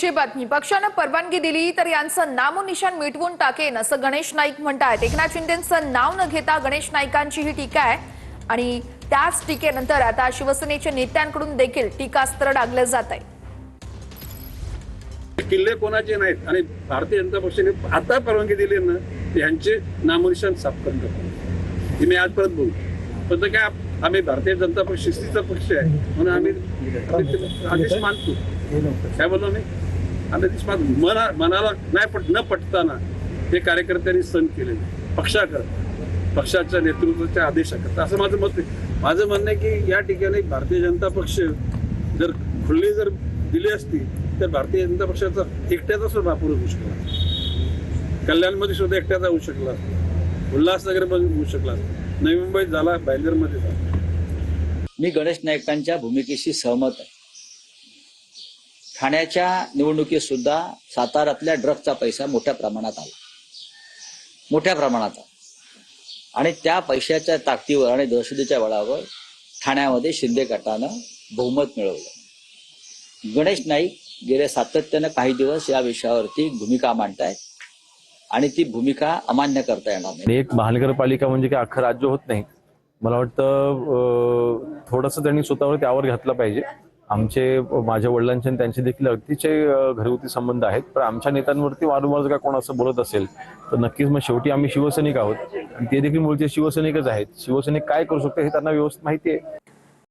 ची बातमी पक्षाने परवानगी दिली तर यांचं नामोनिशाण मिटवून टाकेन असं गणेश नाईक म्हणतात। एकनाथ शिंदेंचं नाव न घेता गणेश नाईकांची ही टीका आहे आणि त्याच टीकेनंतर आता शिवसेनेच्या नेत्यांकडून देखील टीकास्त्र डागलं जात आहे। किल्ले कोणाचे नाहीत आणि भारतीय जनता पक्षाने आता परवानगी दिली ना यांचे नामोनिशाण साफ करून टाकू। मी आज परत बोलू पण काय आम्ही भारतीय जनता पक्ष शिस्तीचा पक्ष आहे म्हणून आम्ही आदेश मानतो। काय बोललो मी आदेश मनाला नाही न पटताना ते कार्यकर्त्यांनी सण केले पक्षाच्या नेतृत्वाच्या आदेशाकरता असं माझं मत आहे। माझं म्हणणं आहे की या ठिकाणी भारतीय जनता पक्ष जर खुल्ली जर दिली असती तर भारतीय जनता पक्षाचा एकट्याचा सुद्धा वापर होऊ शकला, कल्याणमध्ये सुद्धा एकट्याचा होऊ शकला, उल्हासनगरमध्ये होऊ शकला, नवी मुंबईत झाला, बायलरमध्ये झाला। मी गणेश नाईकांच्या भूमिकेशी सहमत आहे। ठाण्याच्या निवडणुकीत सुद्धा साताऱ्यातल्या ड्रग्जचा पैसा मोठ्या प्रमाणात आला आणि त्या पैशाच्या ताकदीवर आणि दहशतीच्या बळावर ठाण्यामध्ये शिंदे गटानं बहुमत मिळवलं। गणेश नाईक गेल्या सातत्यानं काही दिवस या विषयावरती भूमिका मांडतायत आणि ती भूमिका अमान्य करता येणार नाही। एक महानगरपालिका म्हणजे काय अख्खं राज्य होत नाही। मला वाटतं थोडंसं त्यांनी स्वतःवर त्यावर घातलं पाहिजे। माझ्या वडिलांचे आणि त्यांचे देखील अगदीचे घरगुती संबंध आहेत, पण आमच्या नेत्यांवरती वारंवार जर कोण असं बोलत असेल तर नक्कीच मग शेवटी आम्ही शिवसैनिक आहोत आणि ते देखील मूळचे शिवसैनिकच आहेत। शिवसैनिक काय करू शकतो हे त्यांना व्यवस्थित माहिती आहे।